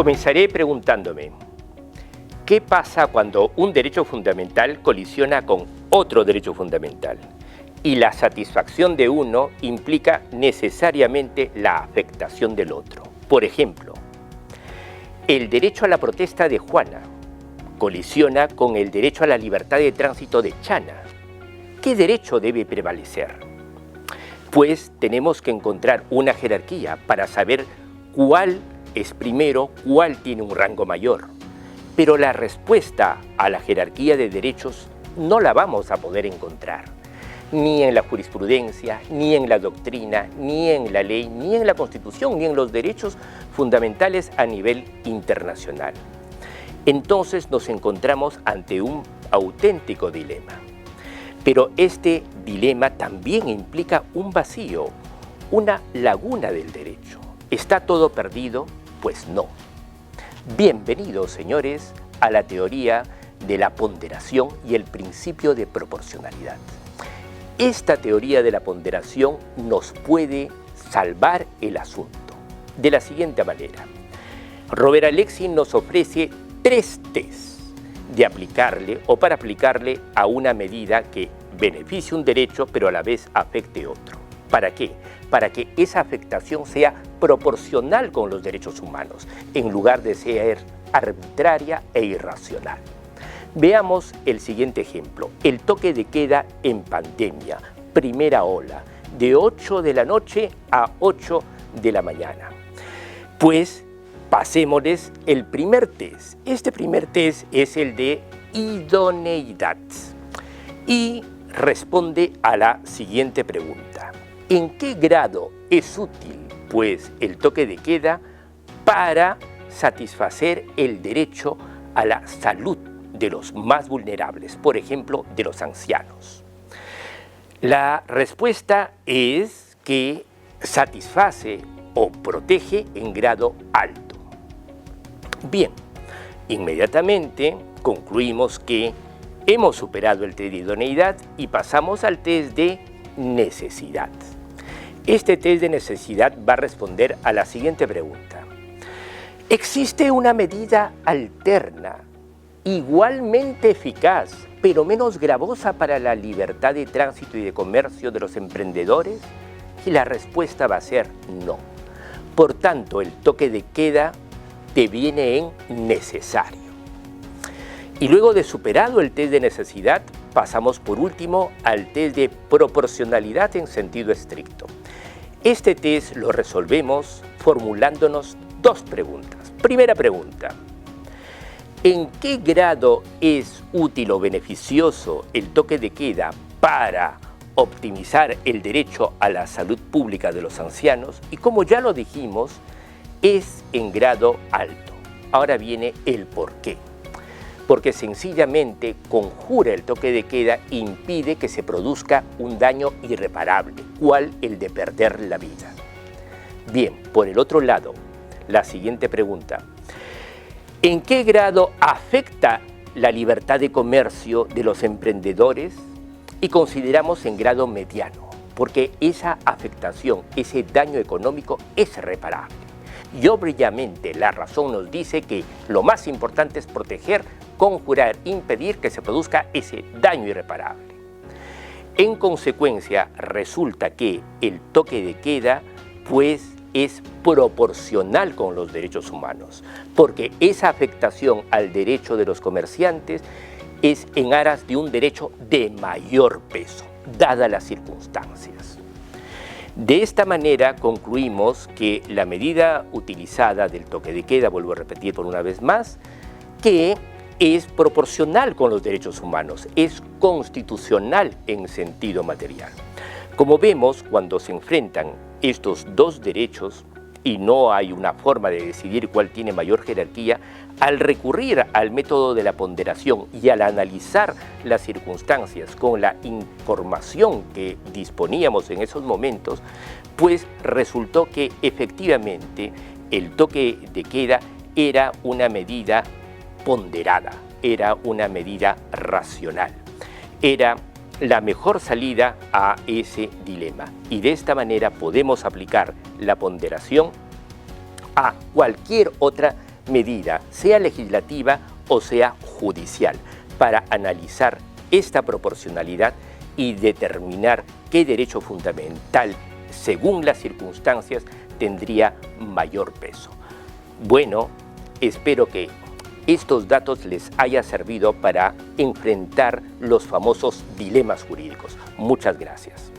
Comenzaré preguntándome, ¿qué pasa cuando un derecho fundamental colisiona con otro derecho fundamental? Y la satisfacción de uno implica necesariamente la afectación del otro. Por ejemplo, el derecho a la protesta de Juana colisiona con el derecho a la libertad de tránsito de Chana. ¿Qué derecho debe prevalecer? Pues tenemos que encontrar una jerarquía para saber cuál es primero, cuál tiene un rango mayor. Pero la respuesta a la jerarquía de derechos no la vamos a poder encontrar, ni en la jurisprudencia, ni en la doctrina, ni en la ley, ni en la Constitución, ni en los derechos fundamentales a nivel internacional. Entonces nos encontramos ante un auténtico dilema. Pero este dilema también implica un vacío, una laguna del derecho. ¿Está todo perdido? Pues no. Bienvenidos, señores, a la teoría de la ponderación y el principio de proporcionalidad. Esta teoría de la ponderación nos puede salvar el asunto de la siguiente manera. Robert Alexy nos ofrece 3 tests de aplicarle o para aplicarle a una medida que beneficie un derecho pero a la vez afecte otro. ¿Para qué? Para que esa afectación sea proporcional con los derechos humanos, en lugar de ser arbitraria e irracional. Veamos el siguiente ejemplo. El toque de queda en pandemia, primera ola, de 8 de la noche a 8 de la mañana. Pues pasémosles el primer test. Este primer test es el de idoneidad y responde a la siguiente pregunta. ¿En qué grado es útil, pues, el toque de queda para satisfacer el derecho a la salud de los más vulnerables, por ejemplo, de los ancianos? La respuesta es que satisface o protege en grado alto. Bien, inmediatamente concluimos que hemos superado el test de idoneidad y pasamos al test de necesidad. Este test de necesidad va a responder a la siguiente pregunta. ¿Existe una medida alterna, igualmente eficaz, pero menos gravosa para la libertad de tránsito y de comercio de los emprendedores? Y la respuesta va a ser no. Por tanto, el toque de queda deviene en necesario. Y luego de superado el test de necesidad, pasamos por último al test de proporcionalidad en sentido estricto. Este test lo resolvemos formulándonos 2 preguntas. Primera pregunta, ¿en qué grado es útil o beneficioso el toque de queda para optimizar el derecho a la salud pública de los ancianos? Y como ya lo dijimos, es en grado alto. Ahora viene el por qué. Porque sencillamente conjura el toque de queda e impide que se produzca un daño irreparable, cual el de perder la vida. Bien, por el otro lado, la siguiente pregunta. ¿En qué grado afecta la libertad de comercio de los emprendedores? Y consideramos en grado mediano, porque esa afectación, ese daño económico es reparable. Y obviamente la razón nos dice que lo más importante es proteger, conjurar, impedir que se produzca ese daño irreparable. En consecuencia, resulta que el toque de queda, pues, es proporcional con los derechos humanos, porque esa afectación al derecho de los comerciantes es en aras de un derecho de mayor peso, dadas las circunstancias. De esta manera concluimos que la medida utilizada del toque de queda, vuelvo a repetir por una vez más, que es proporcional con los derechos humanos, es constitucional en sentido material. Como vemos, cuando se enfrentan estos 2 derechos y no hay una forma de decidir cuál tiene mayor jerarquía, al recurrir al método de la ponderación y al analizar las circunstancias con la información que disponíamos en esos momentos, pues resultó que efectivamente el toque de queda era una medida ponderada, era una medida racional, era la mejor salida a ese dilema. Y de esta manera podemos aplicar la ponderación a cualquier otra medida, sea legislativa o sea judicial, para analizar esta proporcionalidad y determinar qué derecho fundamental, según las circunstancias, tendría mayor peso. Bueno, espero que estos datos les haya servido para enfrentar los famosos dilemas jurídicos. Muchas gracias.